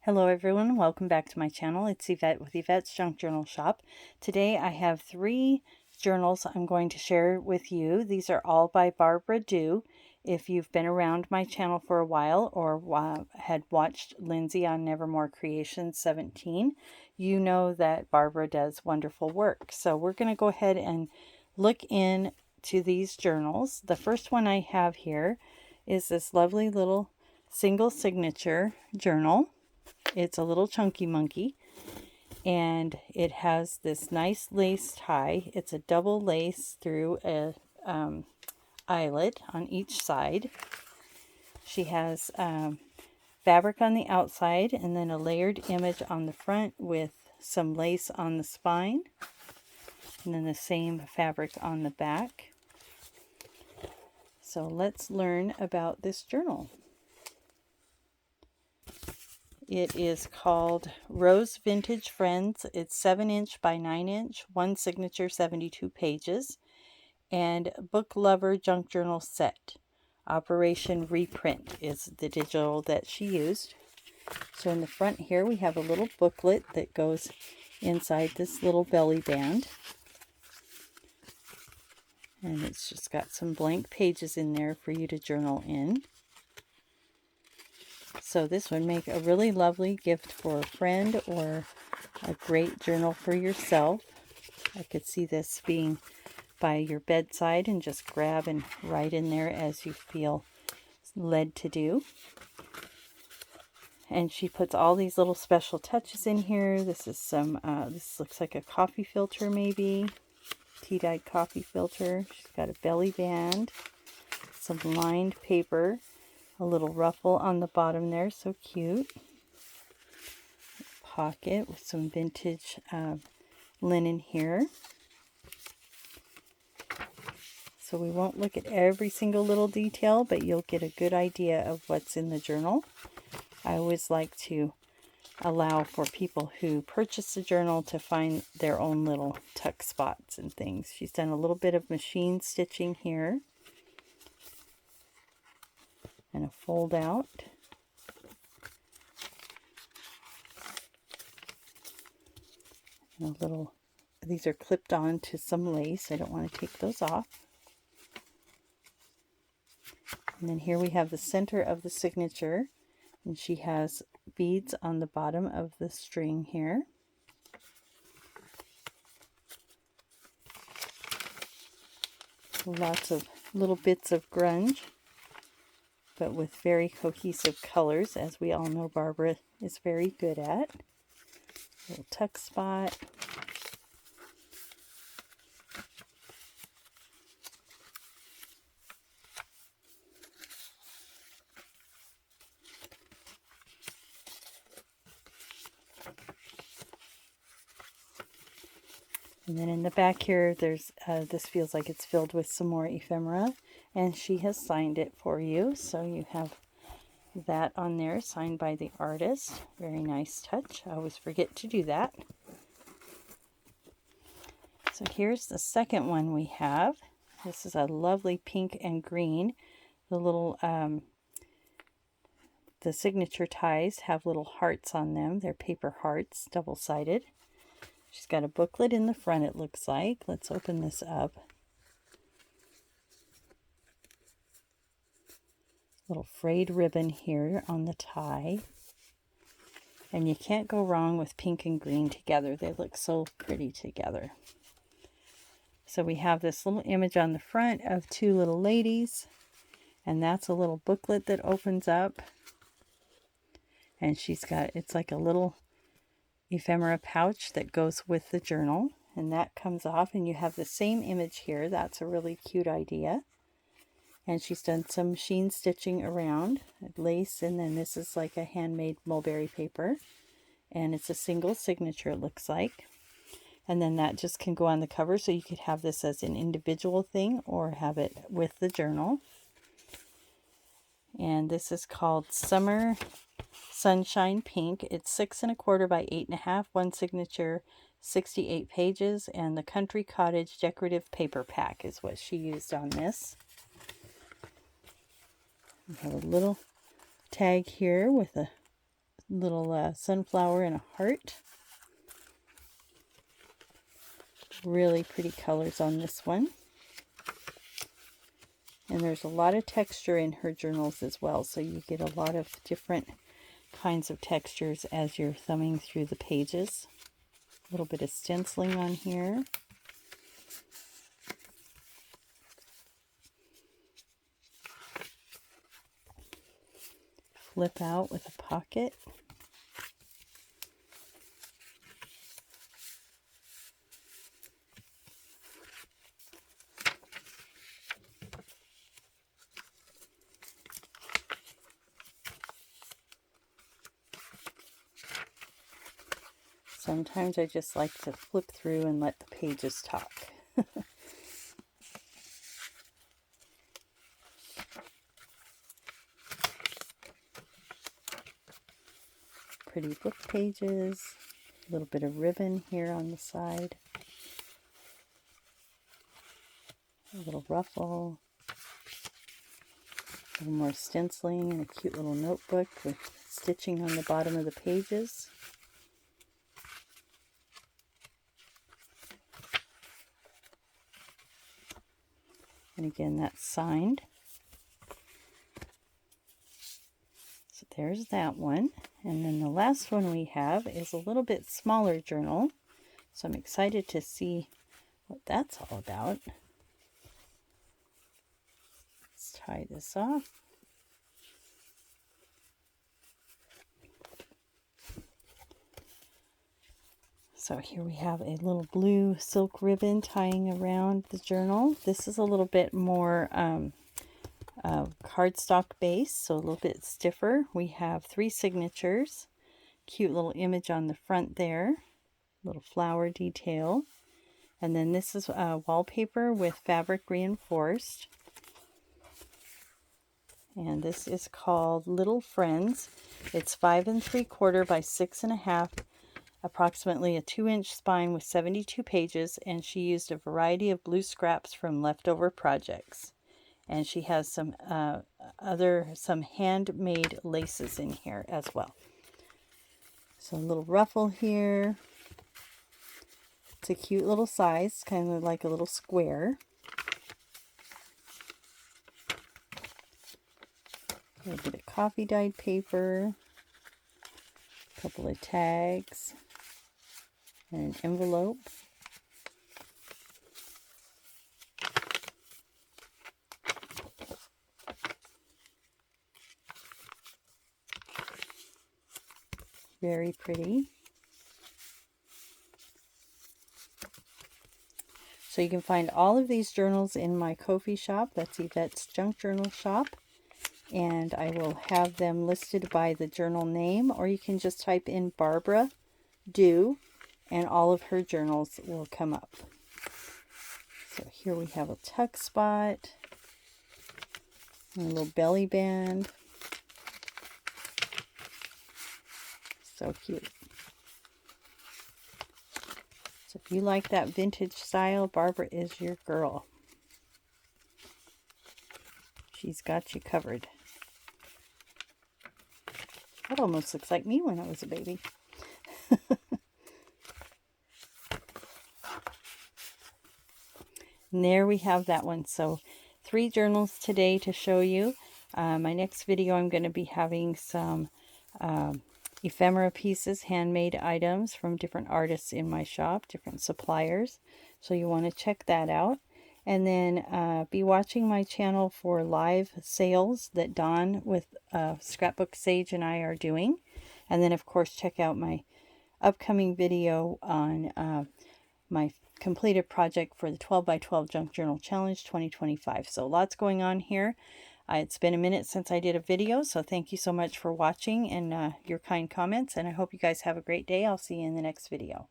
Hello everyone, welcome back to my channel. It's Yvette with Yvette's Junk Journal Shop. Today I have 3 journals I'm going to share with you. These are all by Barbara Dew. If you've been around my channel for a while or had watched Lindsay on Nevermore Creations 17, you know that Barbara does wonderful work. So we're going to go ahead and look into these journals. The first one I have here is this lovely little single signature journal. It's a little chunky monkey, and it has this nice lace tie. It's a double lace through a eyelet on each side. She has fabric on the outside and then a layered image on the front with some lace on the spine, and then the same fabric on the back. So let's learn about this journal. It is called Rose Vintage Friends. It's 7-inch by 9-inch, one signature, 72 pages, and Book Lover Junk Journal Set. Operation Reprint is the digital that she used. So in the front here we have a little booklet that goes inside this little belly band. And it's just got some blank pages in there for you to journal in. So this would make a really lovely gift for a friend or a great journal for yourself. I could see this being by your bedside and just grab and write in there as you feel led to do. And she puts all these little special touches in here. This is some, this looks like a coffee filter maybe, tea-dyed coffee filter. She's got a belly band, some lined paper, a little ruffle on the bottom there, so cute. Pocket with some vintage linen here. So we won't look at every single little detail, but you'll get a good idea of what's in the journal. I always like to allow for people who purchase the journal to find their own little tuck spots and things. She's done a little bit of machine stitching here. And a fold out. And a little, these are clipped on to some lace. I don't want to take those off. And then here we have the center of the signature, and she has beads on the bottom of the string here. Lots of little bits of grunge, but with very cohesive colors, as we all know Barbara is very good at. Little tuck spot. And then in the back here, there's this feels like it's filled with some more ephemera, and she has signed it for you. So you have that on there, signed by the artist. Very nice touch. I always forget to do that. So here's the second one we have. This is a lovely pink and green. The little, the signature ties have little hearts on them. They're paper hearts, double-sided. She's got a booklet in the front, it looks like. Let's open this up. Little frayed ribbon here on the tie. And you can't go wrong with pink and green together. They look so pretty together. So we have this little image on the front of 2 little ladies. And that's a little booklet that opens up. And she's got, it's like a little ephemera pouch that goes with the journal, and that comes off, and you have the same image here. That's a really cute idea. And she's done some machine stitching around lace, and then this is like a handmade mulberry paper, and it's a single signature, it looks like. And then that just can go on the cover, so you could have this as an individual thing or have it with the journal. And this is called Summer Sunshine Pink. It's 6 1/4 by 8 1/2, one signature, 68 pages, and the Country Cottage decorative paper pack is what she used on this. We have a little tag here with a little sunflower and a heart. Really pretty colors on this one. And there's a lot of texture in her journals as well, so you get a lot of different kinds of textures as you're thumbing through the pages. A little bit of stenciling on here. Flip out with a pocket. Sometimes I just like to flip through and let the pages talk. Pretty book pages, a little bit of ribbon here on the side, a little ruffle, a little more stenciling, and a cute little notebook with stitching on the bottom of the pages. And again, that's signed. So there's that one. And then the last one we have is a little bit smaller journal. So I'm excited to see what that's all about. Let's tie this off. So here we have a little blue silk ribbon tying around the journal. This is a little bit more cardstock base, so a little bit stiffer. We have 3 signatures, cute little image on the front there, little flower detail, and then this is wallpaper with fabric reinforced, and this is called Little Friends. It's 5 3/4 by 6 1/2, approximately a 2-inch spine with 72 pages, and she used a variety of blue scraps from leftover projects. And she has some handmade laces in here as well. So a little ruffle here. It's a cute little size, kind of like a little square. A little bit of coffee dyed paper. A couple of tags. And an envelope. Very pretty. So you can find all of these journals in my Ko-fi shop. That's Yvette's Junk Journal Shop. And I will have them listed by the journal name, or you can just type in Barbara Do, and all of her journals will come up. So here we have a tuck spot, and a little belly band. So cute. So if you like that vintage style, Barbara is your girl. She's got you covered. That almost looks like me when I was a baby. And there we have that one. So 3 journals today to show you. My next video, I'm going to be having some ephemera pieces, handmade items from different artists in my shop, different suppliers. So you want to check that out. And then be watching my channel for live sales that Dawn with Scrapbook Sage and I are doing. And then, of course, check out my upcoming video on my completed project for the 12 by 12 Junk Journal Challenge 2025. So lots going on here. It's been a minute since I did a video, so thank you so much for watching and your kind comments, and I hope you guys have a great day. I'll see you in the next video.